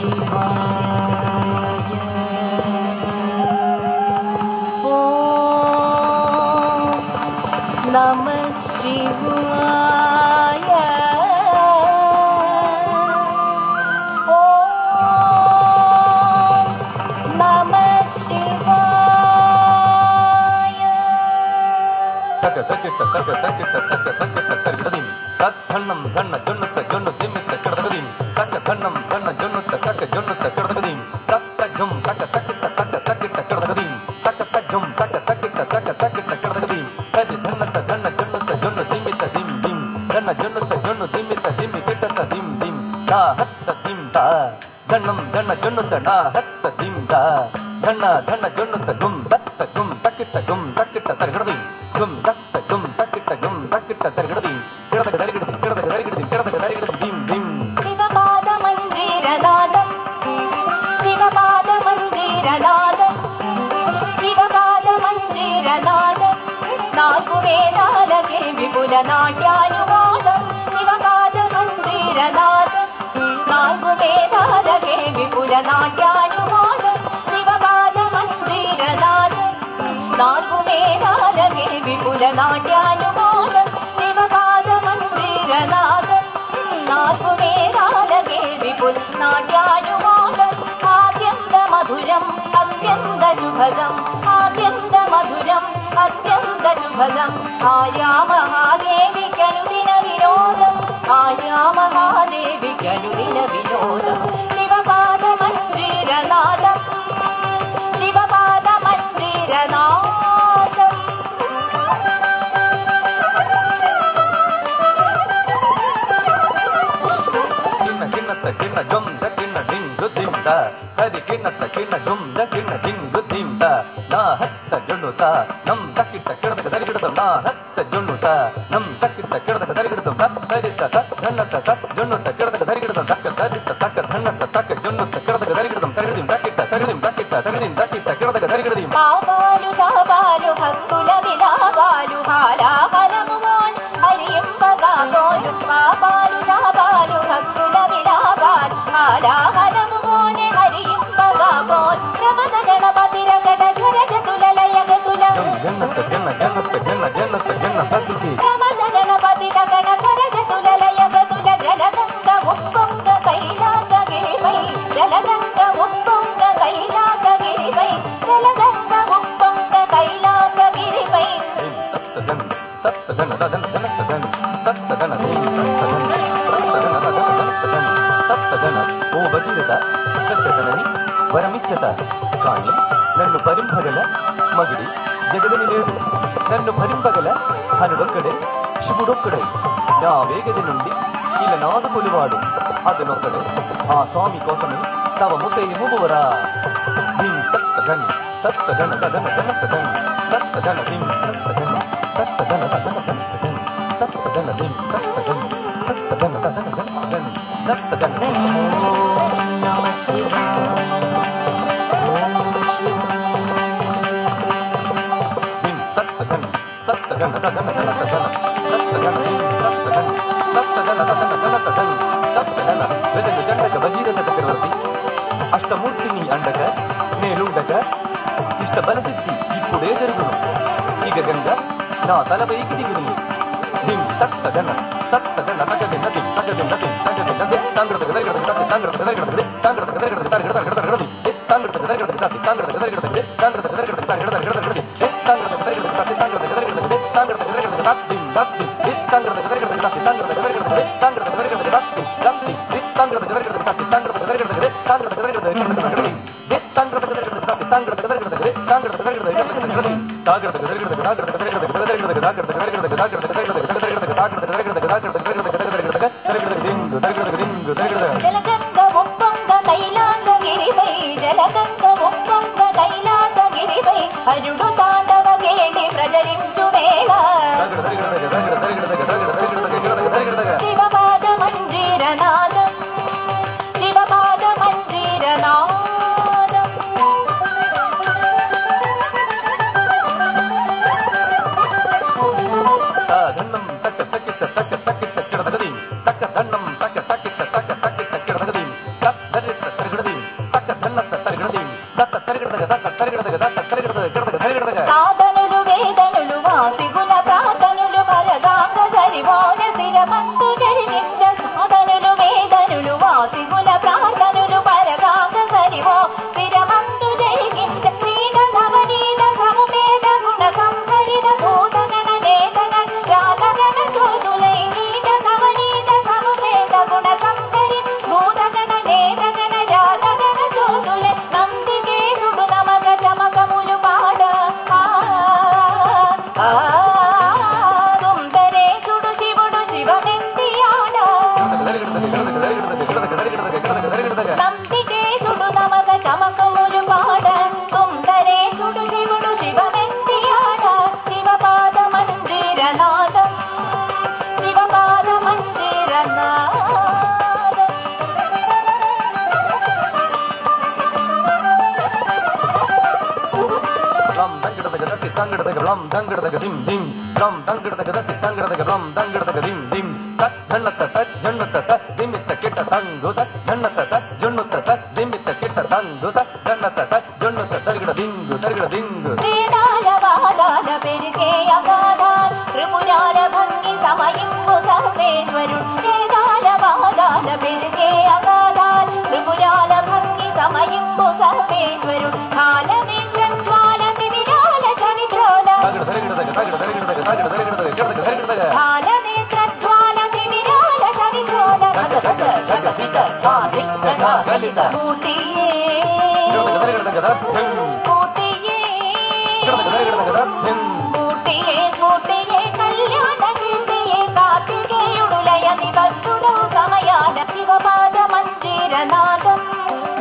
शिवाय ॐ नमः शिवाय ॐ नमः शिवाय तक तकिट तक तकिट तक तकिट तकदिम तक धन्नम धन्न जन्नत जन्न दिमित तकदिम तक धन्नम धन्न जन्नत तक जन्नत तकदिम तक तजुम तक तकिट तक तकिट तकदिम तक तजुम तक तकिट तक तकिट तकदिम तज धन्नत धन्न जन्नत जन्न दिमित दिम दिम धन्न जन्नत जन्न दिमित दिमित तकदिम दिम ता हत दिम ता धन्नम धन्न जन्नत ना हत दिम ता धन्न धन्न जन्नत गुम तक गुम तकिट गुम तकिट तकदिम गुम तक गुम तकिट गुम तकिट तकदिम किरदक दरिगिड़ किरदक दरिगिड़ किरदक दरिगिड़ दिम दिम शिवपाद मंजीरनादं शिवपाद मंजीरनादं शिवपाद मंजीरनादं नाल्कु वेदालके विपुल नाट्यानुवादं शिवपाद मंजीरनादं नाल्कु वेदालके विपुल नाट्यानुवादं शिवपाद मंजीरनादं नाल्कु वेदालके विपुल नाट्यानुवादं शिवपाद मंजीरनादं नाल्कु वेदालके विपुल नाट्यानुवादं आद्यन्त मधुरम् अत्यन्त शुभदम् आद्यन्त मधुरम् अत्यन्त शुभदम् आर्या महादेवी कनुदिन विनोदम् आर्या महादेवी कनुदिन विनोदम् शिवपाद मंजीरनादम् शिवपाद मंजीरनादम् किन्नत किन्न जुम द किन्न डिंग दुदिम द हरि किन्नत किन्न जुम द किन्न डिंग दुदिम द ना हत्त जुन्नुत नम तकिट किरदक दरिगिड़दम ना हत्त जुन्नुत नम तकिट किरदक दरिगिड़दम तक हरित तक धन्नत तक जुन्नुत किरदक दरिगिड़दम तक हरित तक धन्नत तक जुन्नुत किरदक दरिगिड़दम तरिगिड़दिम तकिट तरिगिड़दिम तकिट तरिगिड़दिम तकिट किरदक दरिगिड़दिम ఆబాలు సాబాలు భక్తుల విలాపాలు హాలాహలముగోన్ హరియంబగాగోలు ఆబాలు సాబాలు భక్తుల విలాపాలు హాలాహలముగోన్ హరియంబగాగోన్ రమణ గణపతి రగడ జరజతుల లయగతుల జన్నత జన్న జన్నత జన్న జన్నత జన్న పతికి రమణ గణపతి రగడ సరజతుల లయగతుల జలగంగ ఉప్పొంగ కైలాసగిరిపై జలగంగ ఉప్పొంగ కైలాసగిరిపై జలగంగ ఉప్పొంగ కైలాసగిరిపై ఓ భగీరథ సచ్చతనని వరమిచ్చత కాని నన్ను పరింపగల మగిడి జగదని లేడు నన్ను భరింపగల హనుడొక్కడే శివుడొక్కడే నా వేగది నుండి ఇలా నాదు కొలివాడు అతనొక్కడే ఆ స్వామి కోసమే తవ ముసై మువరా దిం తత్తగన తత్తగన తగన తత్తగన తత్తగన దిం తత్తగన తత్తగన తగన తత్తగన తత్తగన దిం తత్తగన తత్తగన తగన తత్తగన తత్తగన నమః శివాయ ఓం శివాయ దిం తత్తగన తత్తగన తగన తత్తగన తత్తగన దిం తత్తగన తత్తగన తగన తత్తగన తత్తగన వెదగ జండక భగీరథ చక్రవర్తి అష్టమూర్తిని అండక నేలుండక ఇష్ట బలసిద్ధి ఇప్పుడే జరుగును ఇక గంగ నా తలపైకి దిగును దిం తత్తగన తత్తగన తగదిన దిం తగదిన దిం తగదిన దిం తాంగ్రత గదగడ తత్తి తాంగ్రత గదగడ దిం తాంగ్రత గదగడ తాంగ్రత గదగడ దిం తాంగ్రత గదగడ తత్తి తాంగ్రత గదగడ దిం తాంగ్రత గదగడ తాంగ్రత గదగడ దిం తాంగ్రత గదగడ తత్తి తాంగ్రత గదగడ దిం తాంగ్రత గదగడ తత్తి తత్తి తాంగ్రత గదగడ తత్తి తాంగ్రత గదగడ దిం తాంగ్రత గదగడ తత్తి తత్తి తాంగ్రత గదగడ తత్తి తాంగ్రత గదగడ దిం తాంగ్రత గదగడ దిం తాంగ్రత గదగడ తత్తి తాంగ్రత గదగడ దిం తాంగ్రత గదగడ దిం తాంగ్రత గదగడ జలగంగ ఉప్పొంగ కైలాసగిరిపై జలగంగ ఉప్పొంగ కైలాసగిరిపై హరుడు తాండవ వేణి ప్రజరించు వేళ శివపాద మంజీరనాదం శివపాద మంజీరనాదం ధన్నం తక్క తక్కిట తక్క తక్కిట కిడదగది తక్క ధన్నం తక్క తక్కిట తక్క తక్కిట కిడదగది తక్ ధరిత త్రిగుడ సాధనులు వేదనులు వాసిగుణ ప్రార్థనులు పరగాంగ సరివోన శిరమంతు జరిగించ సాధనులు వేదనులు వాసిగుణ ప్రార్థనులు పరగాంగ సరివో శిరమంతు జరిగించ క్రీడ నవనీత సముపేత గుణ సంహరిత భూతగణ నేతగణ రాధగణ జ్యోతులై నీత నవనీత సముపేత గుణ సంహరి భూతగణ నేతగణ రాధగణ జ్యోతులై నందికేశుడు నమక చమకములు పాడ సుందరేశుడు శివుడు శివమెత్తి ఆడ నందికేశుడు నమక చమకములు పాడ సుందరేశుడు శివుడు శివమెత్తి ఆడ శివపాద మందిరనాదం శివపాద మందిరనాదం వేదాల వాదాల పెరిగే అగాధాల్ త్రిపురాల భంగి సమయింపు సర్వేశ్వరుడు వేదాల వాదాల పెరిగే అగాధాల్ త్రిపురాల భంగి సమయింపు సర్వేశ్వరుడు కాలమే ప్రజ్వాల విరాల చరిత్రోల కాలమే ప్రజ్వాల విరాల చరిత్రోల మూర్తియే స్ఫూర్తియే కళ్యాణ కీర్తియే కార్తికేయుడులయని భక్తుడు సమయాల శివపాద మందిరనాదం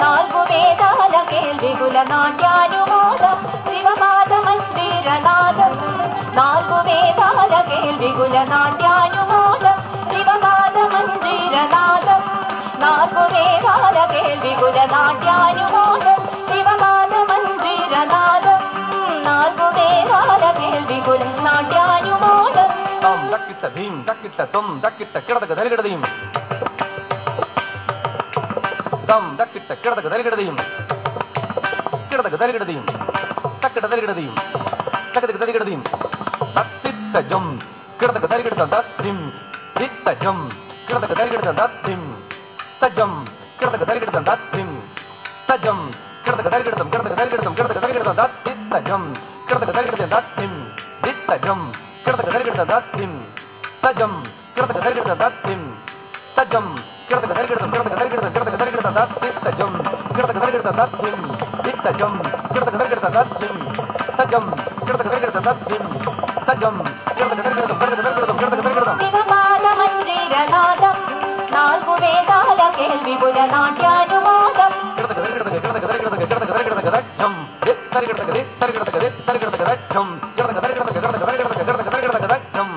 నాలుగు వేదాల కేల్విగుల నాట్యానుమోదం శివపాద మందిరనాదం నాలుగు వేదాల కేల్విగుల నాట్యానుమోదం శివపాద మందిరనాదం నాలుగు వేదాల కేల్విగుల నాట్యానుమోదం శివపాద మందిరనాదం నాలుగు వేదాల కేల్విగుల నాట్యానుమోదం దక్కిట్ట భీం దక్కిట్ట తొమ్ దక్కిట్ట కిడదగ దరిగడదీం దమ్ దక్కిట్ట కిడదగ దరిగడదీం కిడదగ దరిగడదీం తక్కిట దరిగడదీం తక్కదగ దరిగడదీం తత్తిత్త జం కిడదగ దరిగడద దత్తిం తిత్త జం కిడదగ దరిగడద దత్తిం తజం కిడదగ దరిగడద దత్తిం తజం కిడదగ దరిగడదం కిడదగ దరిగడదం కిడదగ దరిగడద దత్తిత్త జం కిడదగ దరిగడద దత్తిం తిత్త జం కిడదగ దరిగడద దత్తిం తజం కిడదగ దరిగడద దత్తిం తజం కిడదగ దరిగడదం కిడదగ దరిగడదం కిడదగ దరిగడద దత్తిత్త జం కిడదగ దరిగడద దత్తిం తిత్త జం కిడదగ దరిగడద దత్తిం తజం కిడదగ దరిగడద దత్తిం తజం కిడదగ దరిగడదం కిడదగ దరిగడదం కిడదగ దరిగడదం శివపాద మందిరనాదం నాలుగు వేదాల కేల్విగుల నాట్యానుమోదం కిడదగ దరిగడదగ కిడదగ దరిగడదగ కిడదగ దరిగడదగ దజ్జం దరిగడదగ దరిగడదగ దరిగడదగ దజ్జం కిడదగ దరిగడదగ కిడదగ దరిగడదగ కిడదగ దరిగడదగ దజ్జం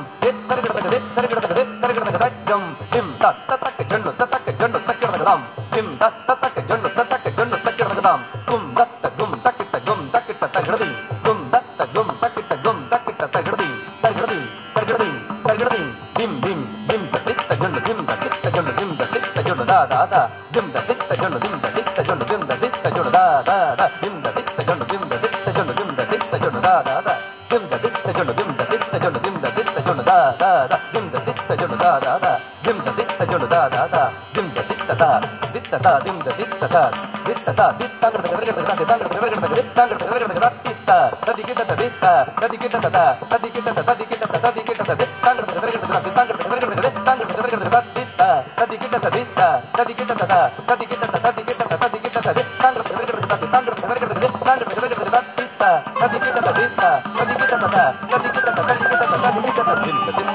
దరిగడదగ దరిగడదగ దరిగడదగ దజ్జం హిం తత్తక జండు తత్తక జండు తక్కిడదగదాం హిం తత్తక జండు తత్తక జండు తక్కిడదగదాం తుం దత్త గుం తక్కిట గుం తక్కిట తగడది తుం దత్త గుం తక్కిట గుం తక్కిట తగడది తగడది తగడది తగడది దిం దిం దిం తత్త జండు దిం తత్త జండు దిం తత్త జండు దా దా దా దిం తత్త జండు దిం తత్త జండు దిం తత్త జండు దా దా దా దిం తత్త జండు దిం తత్త జండు దిం తత్త జండు దా దా దా దిం తత్త జండు దిం తత్త జండు దిం తత్త జండు దా దా దా దిం తత్త జండు దా దా దా దిం తత్త జండు దా దా దా దిం తత్త దా దిత్త దా దిం తత్త దా దిత్త దా దిత్త గడగ గడగ గడగ గడగ గడగ దిత్త గడగ గడగ గడగ దిత్త తదికిట తదిత్త తదికిట తద తదికిట తదికిట తదికిట తదిత్త గడగ గడగ గడగ దిత్త గడగ గడగ గడగ దిత్త గడగ గడగ గడగ దిత్త తదికిట తదిత్త తదికిట తద తదికిట తదికిట తదికిట తదిత్త గడగ గడగ గడగ దిత్త గడగ గడగ గడగ దిత్త గడగ గడగ గడగ దిత్త తదికిట తదిత్త తదికిట తద తదికిట తదికిట తదికిట తదికిట